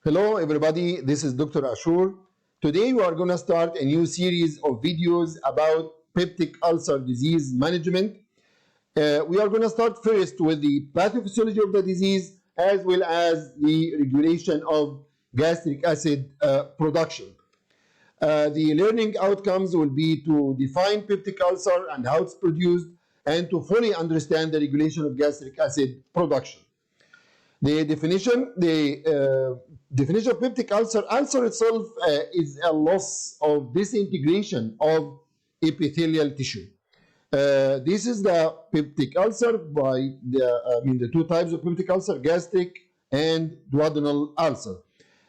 Hello everybody, this is Dr. Ashur. Today we are going to start a new series of videos about peptic ulcer disease management. We are going to start first with the pathophysiology of the disease as well as the regulation of gastric acid production. The learning outcomes will be to define peptic ulcer and how it's produced and to fully understand the regulation of gastric acid production. The definition of peptic ulcer, ulcer itself is a loss of disintegration of epithelial tissue. This is the peptic ulcer by the two types of peptic ulcer, gastric and duodenal ulcer.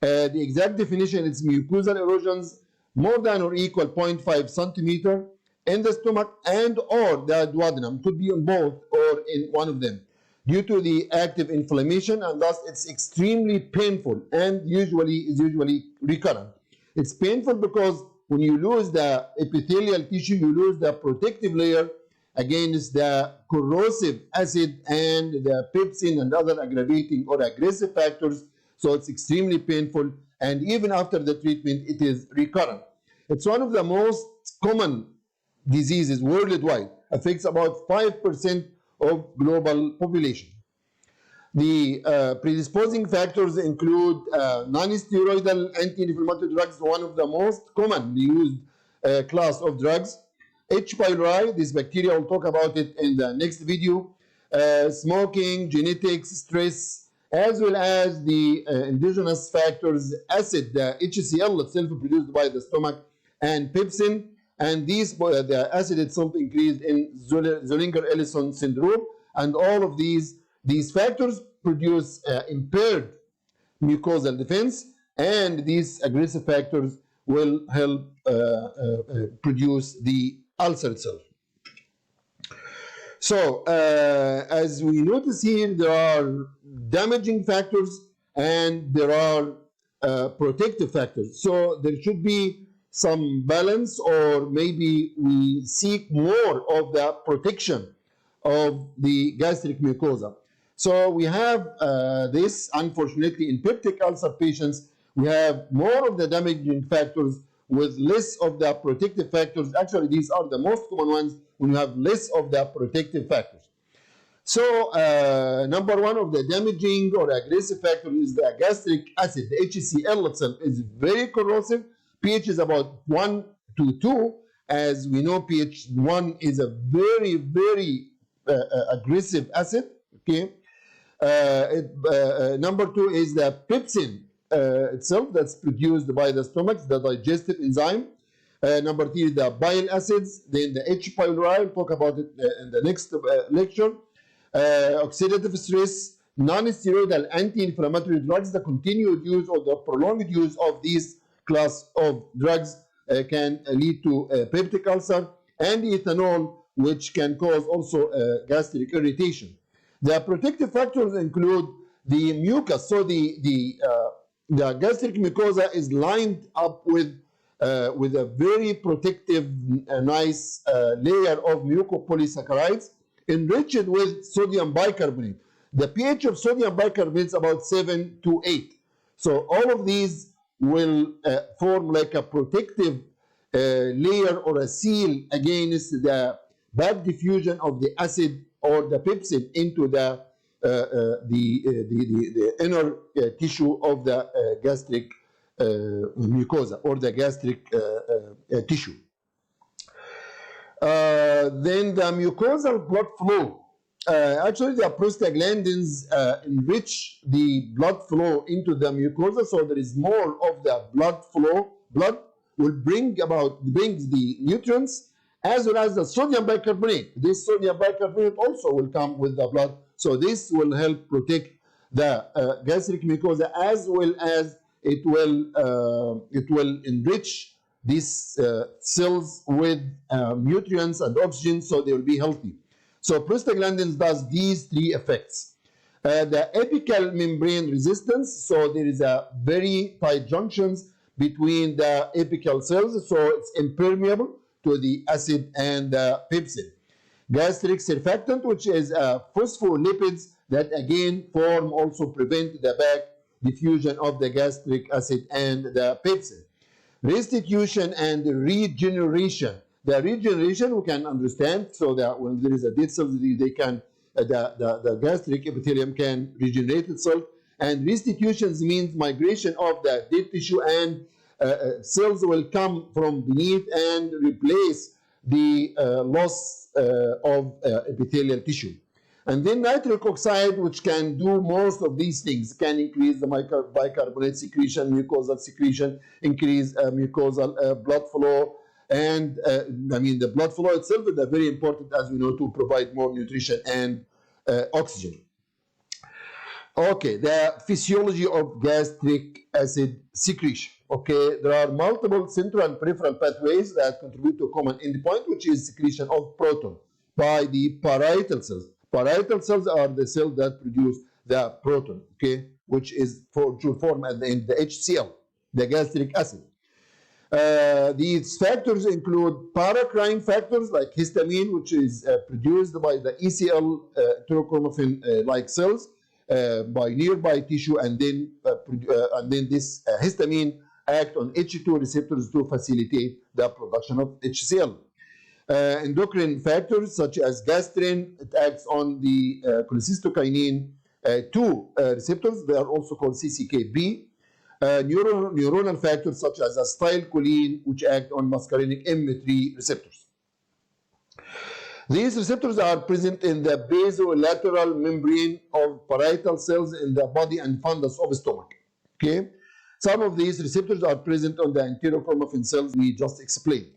The exact definition is mucosal erosions more than or equal 0.5 centimeter in the stomach and or the duodenum. It could be in both or in one of them, due to the active inflammation, and thus it's extremely painful and is usually recurrent. It's painful because when you lose the epithelial tissue, you lose the protective layer against the corrosive acid and the pepsin and other aggravating or aggressive factors. So it's extremely painful, and even after the treatment, it is recurrent. It's one of the most common diseases worldwide, affects about 5% of global population. The predisposing factors include non-steroidal anti-inflammatory drugs, one of the most commonly used class of drugs. H. pylori, this bacteria, we'll talk about it in the next video. Smoking, genetics, stress, as well as the endogenous factors, acid, the HCl itself produced by the stomach, and pepsin. And the acid itself increased in Zollinger-Ellison syndrome, and all of these factors produce impaired mucosal defense, and these aggressive factors will help produce the ulcer itself. So, as we notice here, there are damaging factors and there are protective factors. So, there should be some balance, or maybe we seek more of the protection of the gastric mucosa. So we have this, unfortunately, in peptic ulcer patients, we have more of the damaging factors with less of the protective factors. Actually, these are the most common ones when you have less of the protective factors. So number one of the damaging or aggressive factor is the gastric acid. The HCl itself is very corrosive. pH is about 1 to 2. As we know, pH 1 is a very, very aggressive acid. Okay. Number 2 is the pepsin itself that's produced by the stomach, the digestive enzyme. Number 3 is the bile acids. Then the H. pylori, we'll talk about it in the next lecture. Oxidative stress, non-steroidal anti-inflammatory drugs, the continued use or the prolonged use of these class of drugs can lead to peptic ulcer, and ethanol, which can cause also gastric irritation. The protective factors include the mucus. So the gastric mucosa is lined up with a very protective, nice layer of mucopolysaccharides enriched with sodium bicarbonate. The pH of sodium bicarbonate is about 7 to 8. So all of these will form like a protective layer or a seal against the bad diffusion of the acid or the pepsin into the inner tissue of the gastric mucosa or the gastric tissue. Then the mucosal blood flow. Actually, the prostaglandins enrich the blood flow into the mucosa, so there is more of the blood flow. Blood will brings the nutrients as well as the sodium bicarbonate. This sodium bicarbonate also will come with the blood, so this will help protect the gastric mucosa, as well as it will enrich these cells with nutrients and oxygen, so they will be healthy. So prostaglandins does these three effects. The apical membrane resistance, so there is a very tight junctions between the apical cells, so it's impermeable to the acid and the pepsin. Gastric surfactant, which is phospholipids that again form, also prevent diffusion of the gastric acid and the pepsin. Restitution and regeneration. The regeneration we can understand, so that when there is a dead cell, they can the gastric epithelium can regenerate itself. And restitutions means migration of the dead tissue, and cells will come from beneath and replace the loss of epithelial tissue. And then nitric oxide, which can do most of these things, can increase the bicarbonate secretion, mucosal secretion, increase mucosal blood flow, and the blood flow itself is very important, as we know, to provide more nutrition and oxygen. Okay, the physiology of gastric acid secretion. Okay, there are multiple central and peripheral pathways that contribute to a common endpoint, which is secretion of proton by the parietal cells. Parietal cells are the cells that produce the proton, okay, which is to form at the end the HCl, the gastric acid. These factors include paracrine factors like histamine, which is produced by the ECL enterochromaffin-like cells by nearby tissue, and then this histamine act on H2 receptors to facilitate the production of HCl. Endocrine factors such as gastrin, it acts on the cholecystokinin 2 receptors. They are also called CCKB. Neuronal factors such as acetylcholine, which act on muscarinic M3 receptors. These receptors are present in the basolateral membrane of parietal cells in the body and fundus of the stomach. Okay, some of these receptors are present on the enterochromaffin cells we just explained.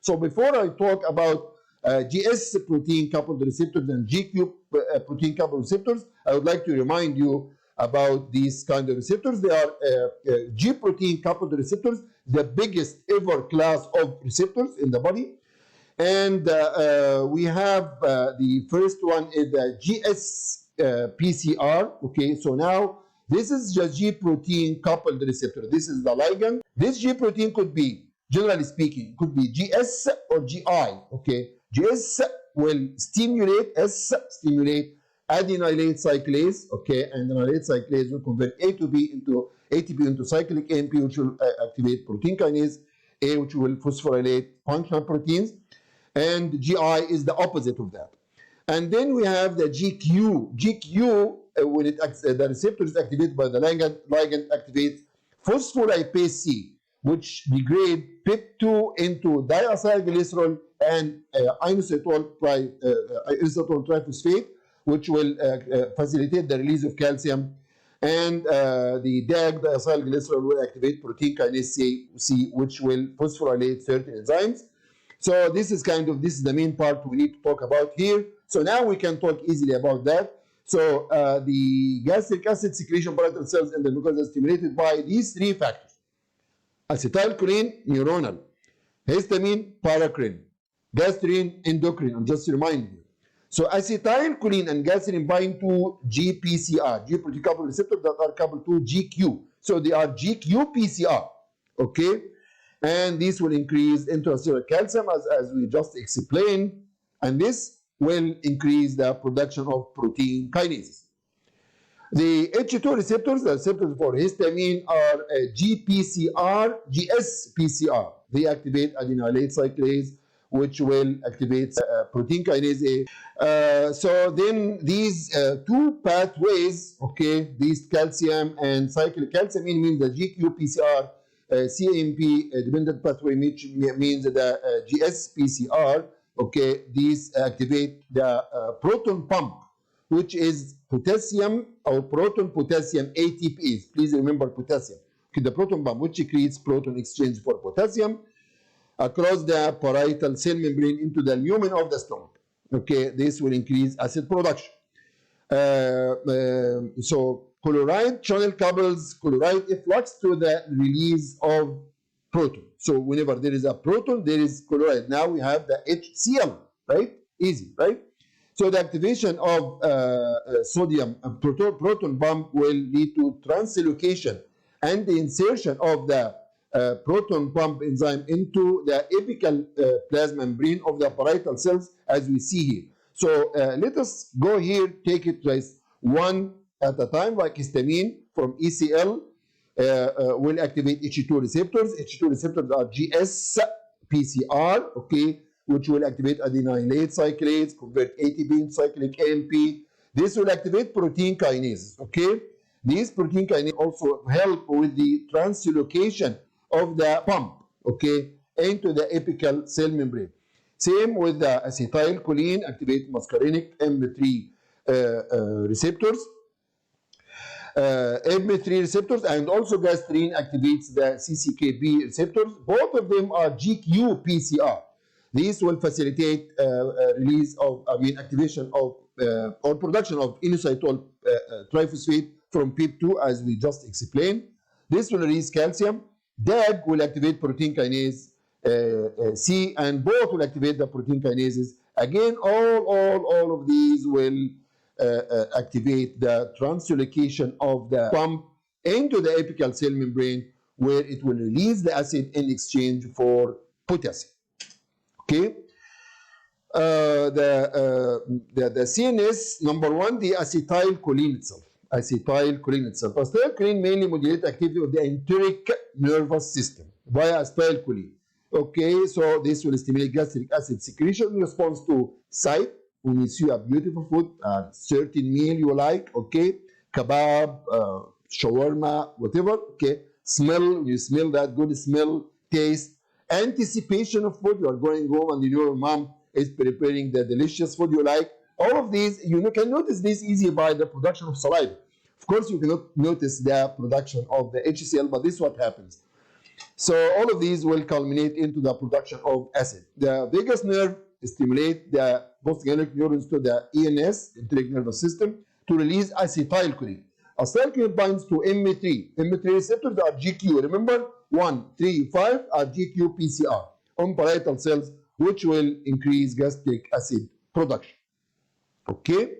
So before I talk about GS protein coupled receptors and GQ protein coupled receptors, I would like to remind you about these kind of receptors. They are G protein coupled receptors, the biggest ever class of receptors in the body. And we have the first one is the GS PCR. Okay, so now this is the G protein coupled receptor. This is the ligand. This G protein could be, generally speaking, could be GS or GI. Okay, GS will stimulate adenylate cyclase. Okay, and adenylate cyclase will convert A to B into ATP into cyclic AMP, which will activate protein kinase A, which will phosphorylate functional proteins. And GI is the opposite of that. And then we have the GQ. GQ, when the receptor is activated by the ligand activates phospholipase C, which degrade PEP2 into diacylglycerol and inositol triphosphate, which will facilitate the release of calcium. And the DAG, diacylglycerol, will activate protein kinase C, which will phosphorylate certain enzymes. So this is the main part we need to talk about here. So now we can talk easily about that. So the gastric acid secretion parietal cells in the mucosa is stimulated by these three factors: acetylcholine, neuronal; histamine, paracrine; gastrin, endocrine. I'm just reminding you. So acetylcholine and gastrin bind to GPCR, G protein coupled receptors that are coupled to GQ. So they are GQ-PCR. Okay. And this will increase intracellular calcium, as we just explained, and this will increase the production of protein kinases. The H2 receptors, the receptors for histamine, are GPCR, GSPCR. They activate adenylate cyclase, which will activate protein kinase A. So then these two pathways, okay, these calcium and cyclic calcium means the GQ-PCR CAMP dependent pathway, which means the GSPCR. Okay, these activate the proton pump, which is potassium or proton potassium ATPase. Please remember potassium. Okay, the proton pump, which creates proton exchange for potassium across the parietal cell membrane into the lumen of the stomach. Okay, this will increase acid production. So chloride channel couples chloride efflux to the release of proton. So whenever there is a proton, there is chloride. Now we have the HCl, right? Easy, right? So the activation of sodium proton pump will lead to translocation and the insertion of the proton pump enzyme into the apical plasma membrane of the parietal cells, as we see here. So let us go here, take it as one at a time, like histamine from ECL will activate H2 receptors. H2 receptors are GS, PCR, okay, which will activate adenylate cyclase, convert ATP into cyclic AMP. This will activate protein kinases, okay? These protein kinases also help with the translocation of the pump, okay, into the apical cell membrane. Same with the acetylcholine, activate muscarinic M3 receptors. M3 receptors, and also gastrin activates the CCKB receptors. Both of them are GQ-PCR. These will facilitate release of, activation of or production of inositol triphosphate from PEP2, as we just explained. This will release calcium. DAG will activate protein kinase C, and both will activate the protein kinases. Again, all of these will activate the translocation of the pump into the apical cell membrane, where it will release the acid in exchange for potassium. Okay. The CNS, number one, the acetylcholine itself. Acetylcholine mainly modulates activity of the enteric nervous system via acetylcholine. Okay, so this will stimulate gastric acid secretion in response to sight. When you see a beautiful food, a certain meal you like, okay, kebab, shawarma, whatever, okay, smell, you smell that good smell, taste, anticipation of food, you are going home and your mom is preparing the delicious food you like. All of these, you can notice this easy by the production of saliva. Of course, you cannot notice the production of the HCl, but this is what happens. So all of these will culminate into the production of acid. The vagus nerve stimulate the postganglionic neurons to the ENS, enteric nervous system, to release acetylcholine. Acetylcholine binds to M3. M3 receptors are GQ. Remember, 1, 3, 5 are GQ PCR on parietal cells, which will increase gastric acid production. Okay.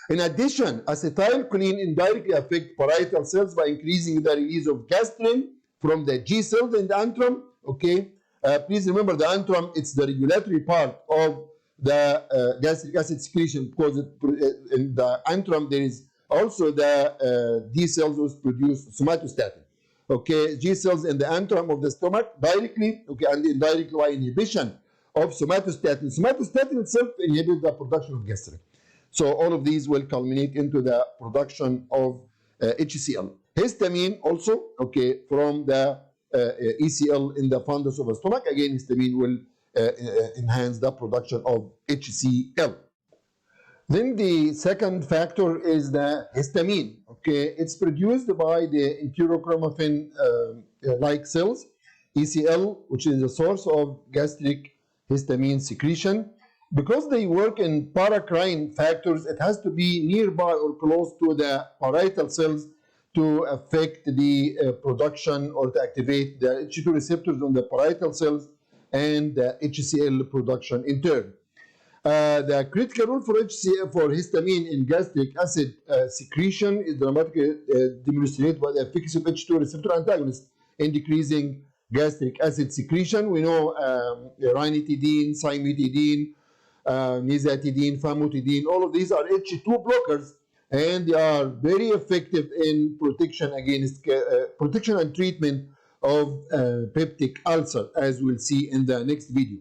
In addition, acetylcholine indirectly affects parietal cells by increasing the release of gastrin from the G cells in the antrum. Okay. Please remember the antrum, it's the regulatory part of the gastric acid secretion, because in the antrum there is also the D cells which produce somatostatin. Okay, G cells in the antrum of the stomach directly, okay, and indirectly by inhibition of somatostatin. Somatostatin itself inhibits the production of gastrin. So all of these will culminate into the production of HCl. Histamine also, okay, from the ECL in the fundus of the stomach. Again, histamine will enhance the production of HCl. Then the second factor is the histamine. Okay, it's produced by the enterochromaffin-like cells, ECL, which is the source of gastric histamine secretion. Because they work in paracrine factors, it has to be nearby or close to the parietal cells to affect the production or to activate the H2 receptors on the parietal cells and the HCl production in turn. The critical role for histamine in gastric acid secretion is dramatically demonstrated by the efficacy of H2 receptor antagonists in decreasing gastric acid secretion. We know ranitidine, cimetidine, nizatidine, famotidine, all of these are H2 blockers, and they are very effective in protection against protection and treatment of peptic ulcer, as we'll see in the next video.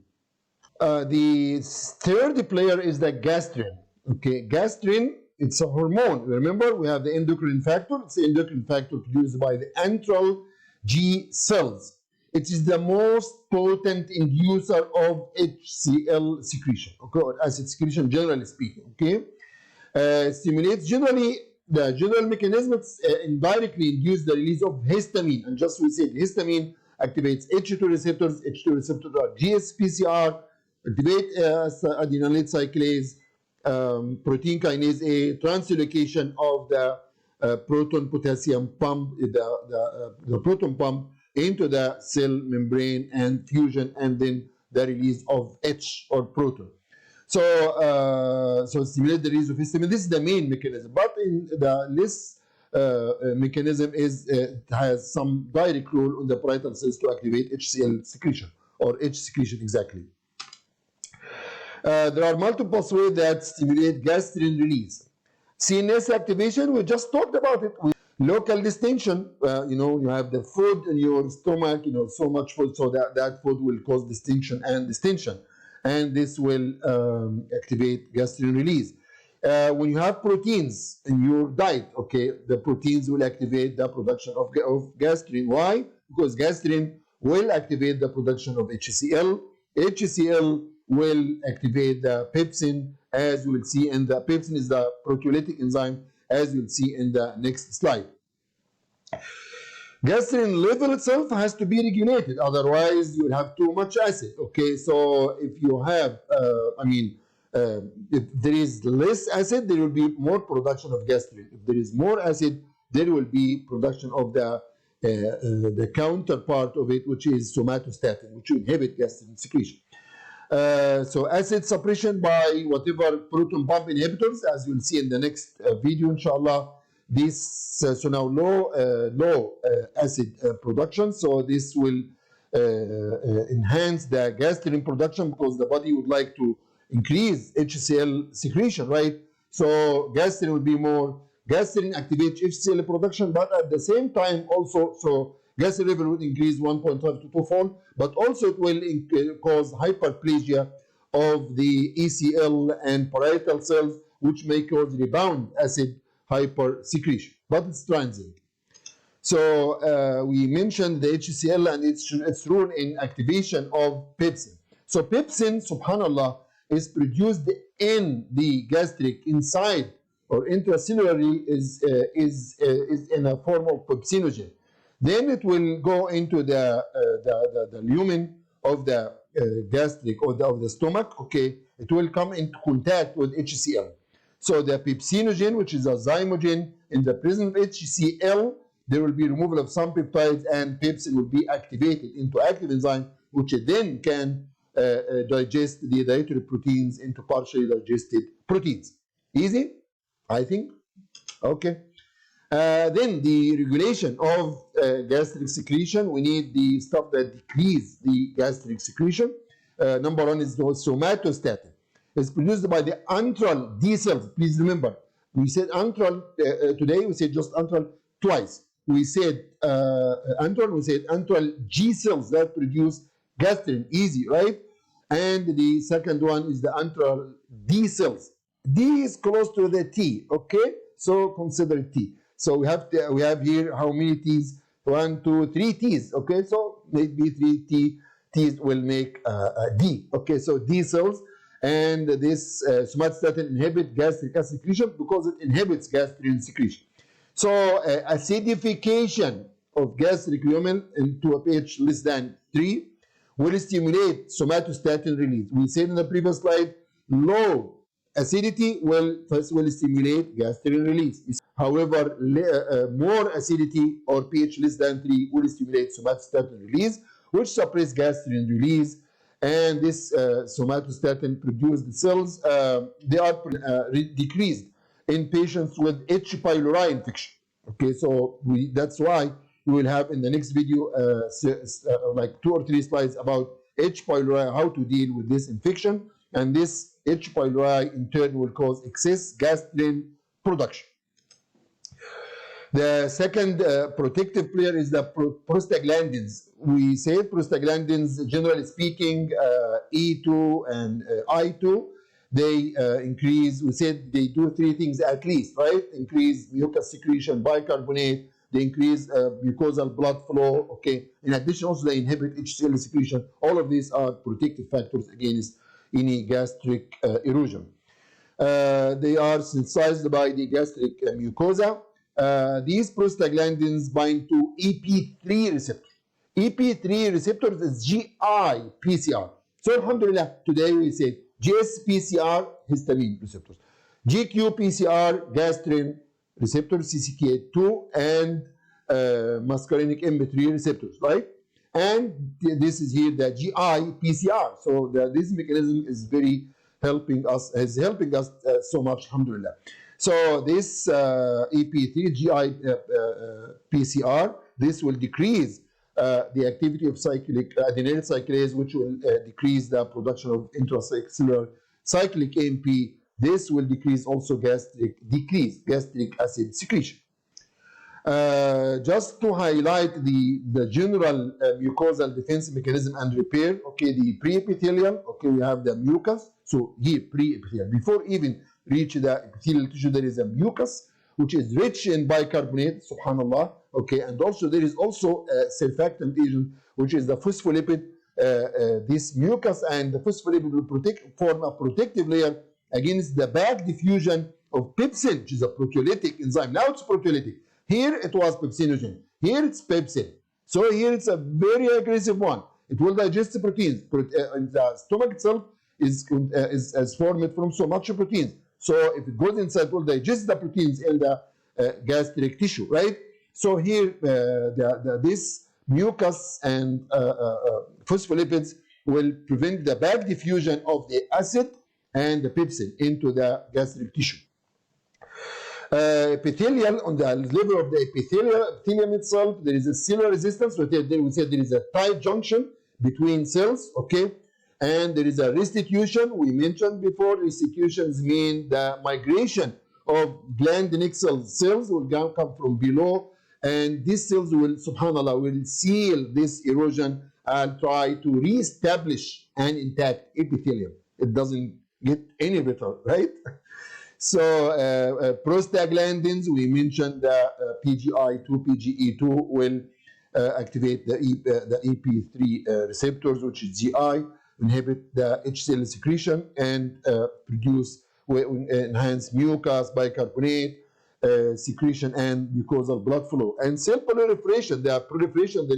The third player is the gastrin. Okay, gastrin, it's a hormone. Remember, we have the endocrine factor. It's the endocrine factor produced by the antral G cells. It is the most potent inducer of HCl secretion, okay, or acid secretion, generally speaking. Okay, stimulates the general mechanism indirectly induce the release of histamine, and just we said histamine activates H2 receptors. H2 receptors are GSPCR, activate adenylate cyclase, protein kinase A, translocation of the proton potassium pump, the proton pump into the cell membrane and fusion, and then the release of H or proton. So, stimulate the release of histamine. This is the main mechanism, but in this mechanism has some direct role on the parietal cells to activate HCl secretion or H secretion exactly. There are multiple ways that stimulate gastrin release. CNS activation, we just talked about it. Local distension, you have the food in your stomach, so much food, so that food will cause distension and distension. And this will activate gastrin release. When you have proteins in your diet, okay, the proteins will activate the production of gastrin. Why? Because gastrin will activate the production of HCl. HCl will activate the pepsin, as you will see, and the pepsin is the proteolytic enzyme, as you'll see in the next slide. Gastrin level itself has to be regulated, otherwise you will have too much acid. Okay, so if you have, if there is less acid, there will be more production of gastrin. If there is more acid, there will be production of the counterpart of it, which is somatostatin, which will inhibit gastrin secretion. So acid suppression by whatever proton pump inhibitors, as you'll see in the next video, inshallah. This so now low acid production, so this will enhance the gastrin production, because the body would like to increase HCl secretion, right? So gastrin will be more, gastrin activates HCl production, but at the same time also, so gastrin level will increase 1.5 to 2-fold, but also it will cause hyperplasia of the ECL and parietal cells, which may cause rebound acid hypersecretion, but it's transient. So we mentioned the HCl and its role in activation of pepsin. So pepsin, subhanallah, is produced in the gastric inside or intracellularly is in a form of pepsinogen. Then it will go into the lumen of the gastric or of the stomach. Okay, it will come into contact with HCl. So the pepsinogen, which is a zymogen, in the presence of HCl, there will be removal of some peptides, and pepsin will be activated into active enzyme, which then can digest the dietary proteins into partially digested proteins. Easy, I think. Okay. Then the regulation of gastric secretion, we need the stuff that decrease the gastric secretion. Number one is the somatostatin. It's produced by the antral D cells. Please remember, we said antral today, we said just antral twice. We said antral, we said antral G cells that produce gastrin, easy, right? And the second one is the antral D cells. D is close to the T, okay? So consider T. So we have here how many T's? 1, 2, 3 T's, okay? So maybe 3 T's will make a D, okay? So D cells. And this somatostatin inhibit gastric acid secretion because it inhibits gastrin secretion. So acidification of gastric lumen into a pH less than 3 will stimulate somatostatin release. We said in the previous slide, low acidity will stimulate gastrin release. However, more acidity or pH less than 3 will stimulate somatostatin release, which suppress gastrin release. And this somatostatin produced cells, they are decreased in patients with H. pylori infection. Okay, so that's why we will have in the next video like 2 or 3 slides about H. pylori, how to deal with this infection. And this H. pylori in turn will cause excess gastrin production. The second protective player is the prostaglandins. We say prostaglandins, generally speaking, E2 and I2, they increase, we said they do 3 things at least, right? Increase mucus secretion, bicarbonate, they increase mucosal blood flow, okay? In addition, also they inhibit HCl secretion. All of these are protective factors against any gastric erosion. They are synthesized by the gastric mucosa. These prostaglandins bind to EP3 receptor. EP3 receptors is GI-PCR. So alhamdulillah, today we say GS-PCR, histamine receptors. GQ-PCR, gastrin receptors, CCK2, and muscarinic M3 receptors, right? And this is here the GI-PCR. So this mechanism is very helping us so much, alhamdulillah. So this EP3 GI PCR, this will decrease the activity of cyclic adenylyl cyclase, which will decrease the production of intracellular cyclic AMP This will decrease also gastric acid secretion. Just to highlight the general mucosal defense mechanism and repair, okay, the pre-epithelial, okay, we have the mucus. So here, pre-epithelial, before even reach the epithelial tissue, there is a mucus, which is rich in bicarbonate, subhanallah, okay, and also there is also a surfactant agent, which is the phospholipid. This mucus and the phospholipid will form a protective layer against the back diffusion of pepsin, which is a proteolytic enzyme. Now it's proteolytic. Here it was pepsinogen. Here it's pepsin. So here it's a very aggressive one. It will digest the proteins. The stomach itself is formed from so much proteins. So if it goes inside, it will digest the proteins in the gastric tissue, right? So here this mucus and phospholipids will prevent the back diffusion of the acid and the pepsin into the gastric tissue. Epithelial, on the level of the epithelium itself, there is a cellular resistance. So then we said there is a tight junction between cells, okay? And there is a restitution. We mentioned before, restitutions mean the migration of glandinic cells will come from below, and these cells will, subhanAllah, will seal this erosion and try to reestablish an intact epithelium. It doesn't get any better, right? So prostaglandins, we mentioned the PGI2, PGE2 will activate the EP3 receptors, which is GI, inhibit the H cell secretion and enhance mucus, bicarbonate secretion, and mucosal blood flow. And cell proliferation, the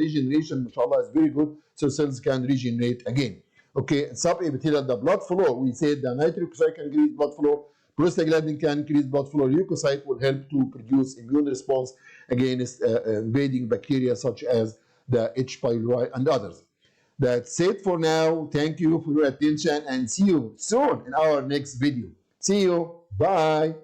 regeneration, mashallah, is very good, so cells can regenerate again. Okay, subepithelial, the blood flow, we said the nitric oxide can increase blood flow, prostaglandin can increase blood flow, leukocyte will help to produce immune response against invading bacteria such as the H. pylori and others. That's it for now. Thank you for your attention and see you soon in our next video. See you. Bye.